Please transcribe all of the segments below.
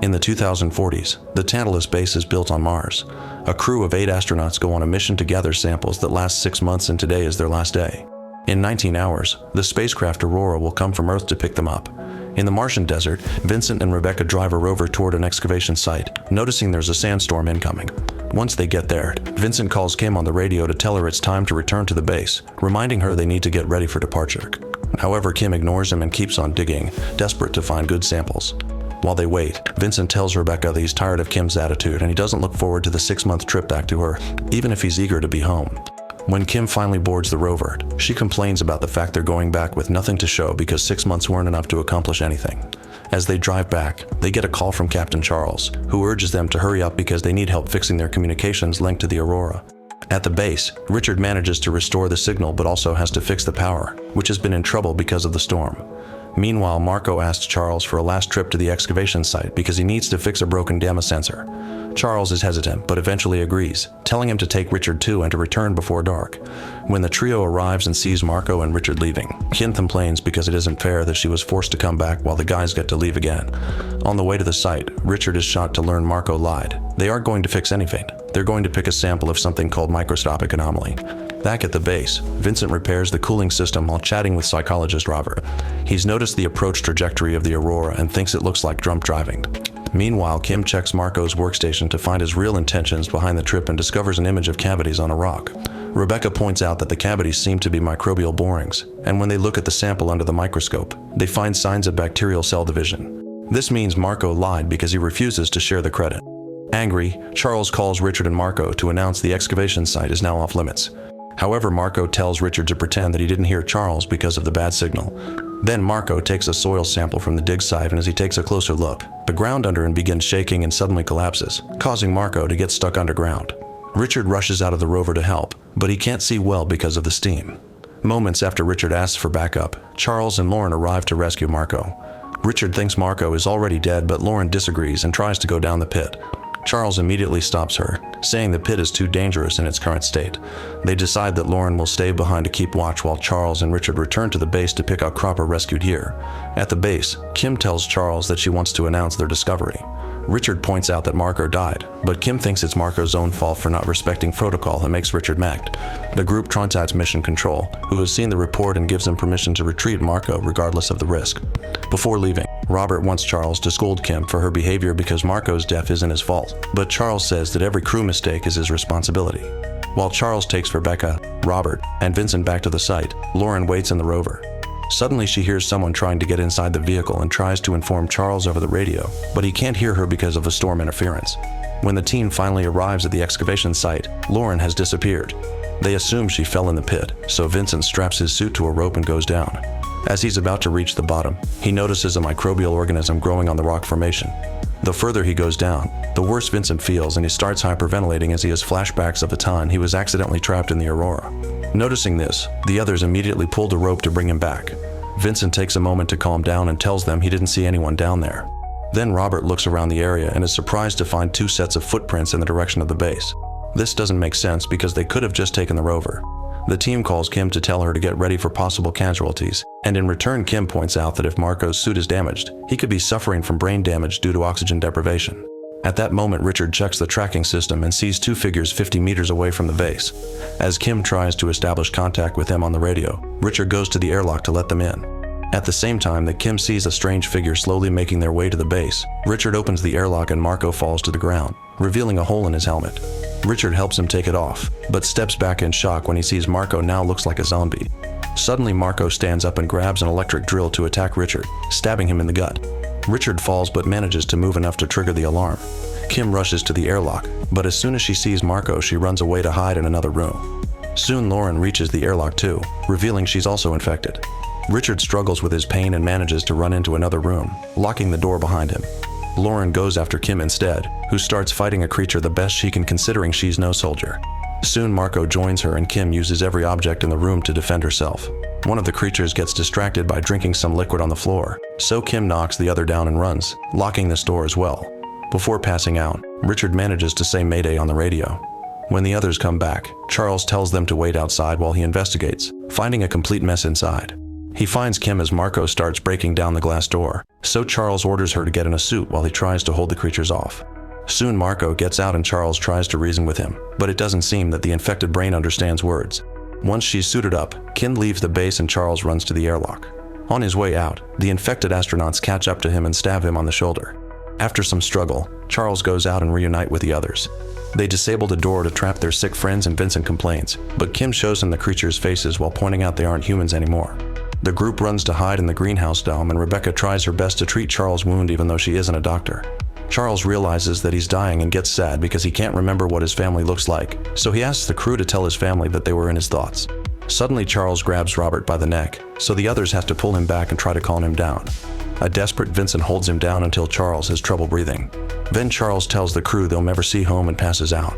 In the 2040s, the Tantalus base is built on Mars. A crew of 8 astronauts go on a mission to gather samples that last 6 months, and today is their last day. In 19 hours, the spacecraft Aurora will come from Earth to pick them up. In the Martian desert, Vincent and Rebecca drive a rover toward an excavation site, noticing there's a sandstorm incoming. Once they get there, Vincent calls Kim on the radio to tell her it's time to return to the base, reminding her they need to get ready for departure. However, Kim ignores him and keeps on digging, desperate to find good samples. While they wait, Vincent tells Rebecca that he's tired of Kim's attitude and he doesn't look forward to the 6-month trip back to Earth, even if he's eager to be home. When Kim finally boards the rover, she complains about the fact they're going back with nothing to show because 6 months weren't enough to accomplish anything. As they drive back, they get a call from Captain Charles, who urges them to hurry up because they need help fixing their communications linked to the Aurora. At the base, Richard manages to restore the signal but also has to fix the power, which has been in trouble because of the storm. Meanwhile, Marco asks Charles for a last trip to the excavation site because he needs to fix a broken gamma sensor. Charles is hesitant, but eventually agrees, telling him to take Richard too and to return before dark. When the trio arrives and sees Marco and Richard leaving, Kim complains because it isn't fair that she was forced to come back while the guys get to leave again. On the way to the site, Richard is shocked to learn Marco lied. They aren't going to fix anything. They're going to pick a sample of something called microscopic anomaly. Back at the base, Vincent repairs the cooling system while chatting with psychologist Robert. He's noticed the approach trajectory of the Aurora and thinks it looks like drunk driving. Meanwhile, Kim checks Marco's workstation to find his real intentions behind the trip and discovers an image of cavities on a rock. Rebecca points out that the cavities seem to be microbial borings, and when they look at the sample under the microscope, they find signs of bacterial cell division. This means Marco lied because he refuses to share the credit. Angry, Charles calls Richard and Marco to announce the excavation site is now off limits. However, Marco tells Richard to pretend that he didn't hear Charles because of the bad signal. Then Marco takes a soil sample from the dig site, and as he takes a closer look, the ground under him begins shaking and suddenly collapses, causing Marco to get stuck underground. Richard rushes out of the rover to help, but he can't see well because of the steam. Moments after Richard asks for backup, Charles and Lauren arrive to rescue Marco. Richard thinks Marco is already dead, but Lauren disagrees and tries to go down the pit. Charles immediately stops her, saying the pit is too dangerous in its current state. They decide that Lauren will stay behind to keep watch while Charles and Richard return to the base to pick up Cropper rescued here. At the base, Kim tells Charles that she wants to announce their discovery. Richard points out that Marco died, but Kim thinks it's Marco's own fault for not respecting protocol and makes Richard mad. The group contacts Mission Control, who has seen the report and gives them permission to retrieve Marco regardless of the risk. Before leaving, Robert wants Charles to scold Kim for her behavior because Marco's death isn't his fault, but Charles says that every crew mistake is his responsibility. While Charles takes Rebecca, Robert, and Vincent back to the site, Lauren waits in the rover. Suddenly she hears someone trying to get inside the vehicle and tries to inform Charles over the radio, but he can't hear her because of the storm interference. When the team finally arrives at the excavation site, Lauren has disappeared. They assume she fell in the pit, so Vincent straps his suit to a rope and goes down. As he's about to reach the bottom, he notices a microbial organism growing on the rock formation. The further he goes down, the worse Vincent feels, and he starts hyperventilating as he has flashbacks of the time he was accidentally trapped in the Aurora. Noticing this, the others immediately pulled a rope to bring him back. Vincent takes a moment to calm down and tells them he didn't see anyone down there. Then Robert looks around the area and is surprised to find 2 sets of footprints in the direction of the base. This doesn't make sense because they could have just taken the rover. The team calls Kim to tell her to get ready for possible casualties, and in return Kim points out that if Marco's suit is damaged, he could be suffering from brain damage due to oxygen deprivation. At that moment, Richard checks the tracking system and sees 2 figures 50 meters away from the base. As Kim tries to establish contact with them on the radio, Richard goes to the airlock to let them in. At the same time that Kim sees a strange figure slowly making their way to the base, Richard opens the airlock and Marco falls to the ground, revealing a hole in his helmet. Richard helps him take it off, but steps back in shock when he sees Marco now looks like a zombie. Suddenly, Marco stands up and grabs an electric drill to attack Richard, stabbing him in the gut. Richard falls but manages to move enough to trigger the alarm. Kim rushes to the airlock, but as soon as she sees Marco, she runs away to hide in another room. Soon Lauren reaches the airlock too, revealing she's also infected. Richard struggles with his pain and manages to run into another room, locking the door behind him. Lauren goes after Kim instead, who starts fighting a creature the best she can considering she's no soldier. Soon Marco joins her and Kim uses every object in the room to defend herself. One of the creatures gets distracted by drinking some liquid on the floor, so Kim knocks the other down and runs, locking the store as well. Before passing out, Richard manages to say Mayday on the radio. When the others come back, Charles tells them to wait outside while he investigates, finding a complete mess inside. He finds Kim as Marco starts breaking down the glass door, so Charles orders her to get in a suit while he tries to hold the creatures off. Soon Marco gets out and Charles tries to reason with him, but it doesn't seem that the infected brain understands words. Once she's suited up, Kim leaves the base and Charles runs to the airlock. On his way out, the infected astronauts catch up to him and stab him on the shoulder. After some struggle, Charles goes out and reunite with the others. They disable the door to trap their sick friends and Vincent complains, but Kim shows him the creatures' faces while pointing out they aren't humans anymore. The group runs to hide in the greenhouse dome and Rebecca tries her best to treat Charles' wound even though she isn't a doctor. Charles realizes that he's dying and gets sad because he can't remember what his family looks like, so he asks the crew to tell his family that they were in his thoughts. Suddenly Charles grabs Robert by the neck, so the others have to pull him back and try to calm him down. A desperate Vincent holds him down until Charles has trouble breathing. Then Charles tells the crew they'll never see home and passes out.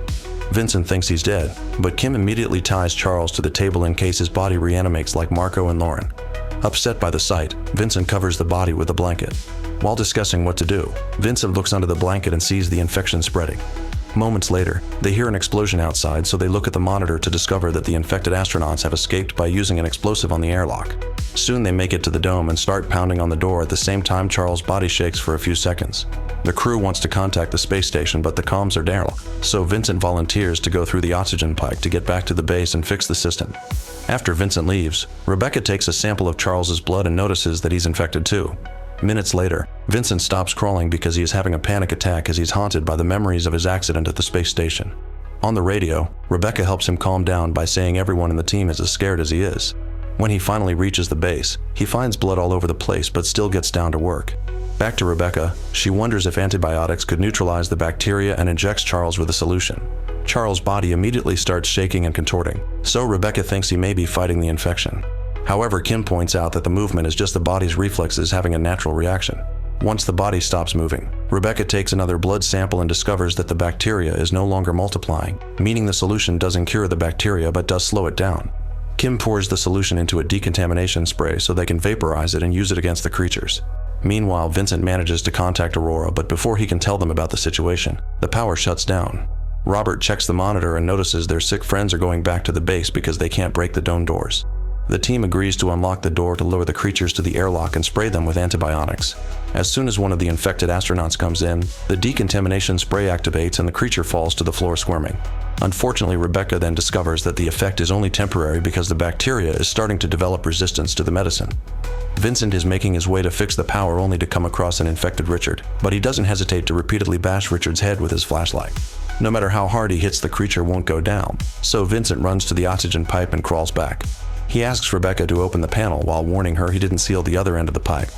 Vincent thinks he's dead, but Kim immediately ties Charles to the table in case his body reanimates like Marco and Lauren. Upset by the sight, Vincent covers the body with a blanket. While discussing what to do, Vincent looks under the blanket and sees the infection spreading. Moments later, they hear an explosion outside, so they look at the monitor to discover that the infected astronauts have escaped by using an explosive on the airlock. Soon they make it to the dome and start pounding on the door at the same time Charles' body shakes for a few seconds. The crew wants to contact the space station, but the comms are down, so Vincent volunteers to go through the oxygen pipe to get back to the base and fix the system. After Vincent leaves, Rebecca takes a sample of Charles's blood and notices that he's infected too. Minutes later, Vincent stops crawling because he is having a panic attack as he's haunted by the memories of his accident at the space station. On the radio, Rebecca helps him calm down by saying everyone in the team is as scared as he is. When he finally reaches the base, he finds blood all over the place but still gets down to work. Back to Rebecca, she wonders if antibiotics could neutralize the bacteria and injects Charles with a solution. Charles' body immediately starts shaking and contorting, so Rebecca thinks he may be fighting the infection. However, Kim points out that the movement is just the body's reflexes having a natural reaction. Once the body stops moving, Rebecca takes another blood sample and discovers that the bacteria is no longer multiplying, meaning the solution doesn't cure the bacteria but does slow it down. Kim pours the solution into a decontamination spray so they can vaporize it and use it against the creatures. Meanwhile, Vincent manages to contact Aurora, but before he can tell them about the situation, the power shuts down. Robert checks the monitor and notices their sick friends are going back to the base because they can't break the dome doors. The team agrees to unlock the door to lower the creatures to the airlock and spray them with antibiotics. As soon as one of the infected astronauts comes in, the decontamination spray activates and the creature falls to the floor squirming. Unfortunately, Rebecca then discovers that the effect is only temporary because the bacteria is starting to develop resistance to the medicine. Vincent is making his way to fix the power only to come across an infected Richard, but he doesn't hesitate to repeatedly bash Richard's head with his flashlight. No matter how hard he hits, the creature won't go down, so Vincent runs to the oxygen pipe and crawls back. He asks Rebecca to open the panel while warning her he didn't seal the other end of the pipe.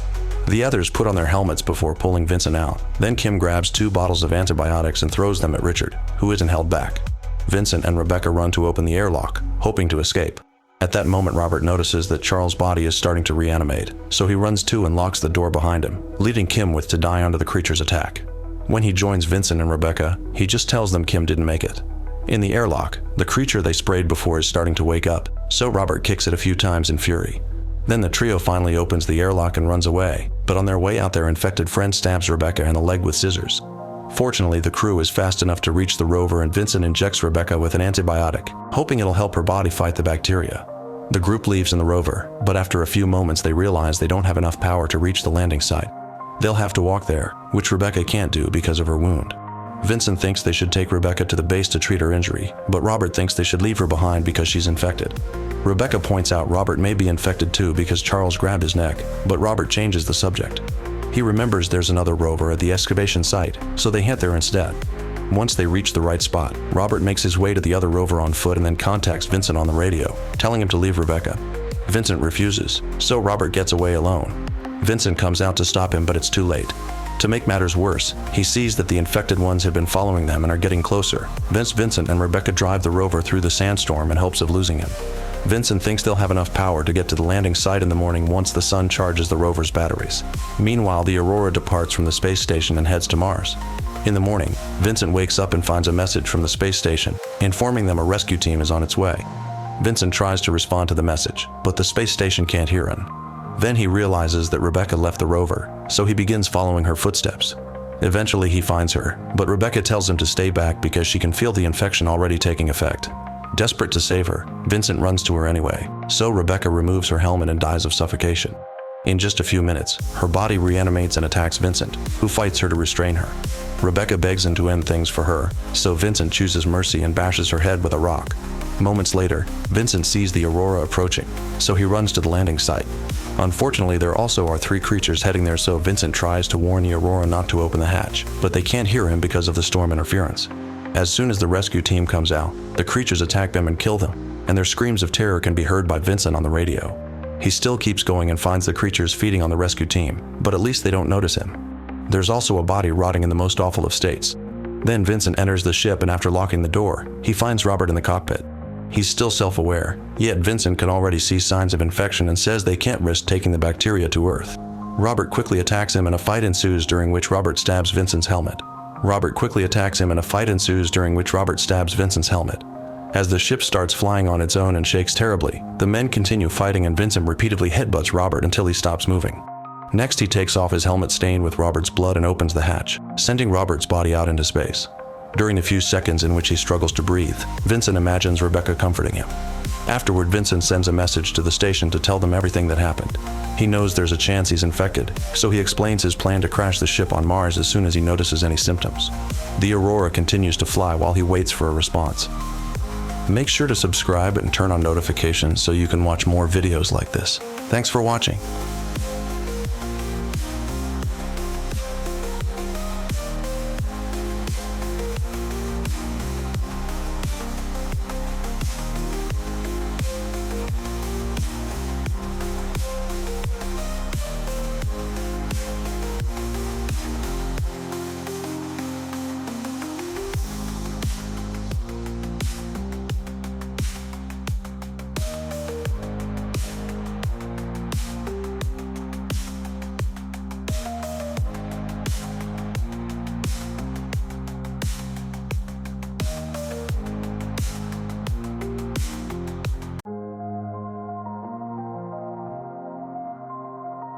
The others put on their helmets before pulling Vincent out. Then Kim grabs 2 bottles of antibiotics and throws them at Richard, who isn't held back. Vincent and Rebecca run to open the airlock, hoping to escape. At that moment, Robert notices that Charles' body is starting to reanimate, so he runs to and locks the door behind him, leaving Kim with to die under the creature's attack. When he joins Vincent and Rebecca, he just tells them Kim didn't make it. In the airlock, the creature they sprayed before is starting to wake up, so Robert kicks it a few times in fury. Then the trio finally opens the airlock and runs away, but on their way out their infected friend stabs Rebecca in the leg with scissors. Fortunately, the crew is fast enough to reach the rover and Vincent injects Rebecca with an antibiotic, hoping it'll help her body fight the bacteria. The group leaves in the rover, but after a few moments they realize they don't have enough power to reach the landing site. They'll have to walk there, which Rebecca can't do because of her wound. Vincent thinks they should take Rebecca to the base to treat her injury, but Robert thinks they should leave her behind because she's infected. Rebecca points out Robert may be infected too because Charles grabbed his neck, but Robert changes the subject. He remembers there's another rover at the excavation site, so they head there instead. Once they reach the right spot, Robert makes his way to the other rover on foot and then contacts Vincent on the radio, telling him to leave Rebecca. Vincent refuses, so Robert gets away alone. Vincent comes out to stop him, but it's too late. To make matters worse, he sees that the infected ones have been following them and are getting closer. Vincent and Rebecca drive the rover through the sandstorm in hopes of losing him. Vincent thinks they'll have enough power to get to the landing site in the morning once the sun charges the rover's batteries. Meanwhile, the Aurora departs from the space station and heads to Mars. In the morning, Vincent wakes up and finds a message from the space station, informing them a rescue team is on its way. Vincent tries to respond to the message, but the space station can't hear him. Then he realizes that Rebecca left the rover, so he begins following her footsteps. Eventually he finds her, but Rebecca tells him to stay back because she can feel the infection already taking effect. Desperate to save her, Vincent runs to her anyway, so Rebecca removes her helmet and dies of suffocation. In just a few minutes, her body reanimates and attacks Vincent, who fights her to restrain her. Rebecca begs him to end things for her, so Vincent chooses mercy and bashes her head with a rock. Moments later, Vincent sees the Aurora approaching, so he runs to the landing site. Unfortunately, there also are 3 creatures heading there, so Vincent tries to warn the Aurora not to open the hatch, but they can't hear him because of the storm interference. As soon as the rescue team comes out, the creatures attack them and kill them, and their screams of terror can be heard by Vincent on the radio. He still keeps going and finds the creatures feeding on the rescue team, but at least they don't notice him. There's also a body rotting in the most awful of states. Then Vincent enters the ship, and after locking the door, he finds Robert in the cockpit. He's still self-aware, yet Vincent can already see signs of infection and says they can't risk taking the bacteria to Earth. Robert quickly attacks him and a fight ensues, during which Robert stabs Vincent's helmet. As the ship starts flying on its own and shakes terribly, the men continue fighting and Vincent repeatedly headbutts Robert until he stops moving. Next, he takes off his helmet stained with Robert's blood and opens the hatch, sending Robert's body out into space. During the few seconds in which he struggles to breathe, Vincent imagines Rebecca comforting him. Afterward, Vincent sends a message to the station to tell them everything that happened. He knows there's a chance he's infected, so he explains his plan to crash the ship on Mars as soon as he notices any symptoms. The Aurora continues to fly while he waits for a response. Make sure to subscribe and turn on notifications so you can watch more videos like this. Thanks for watching.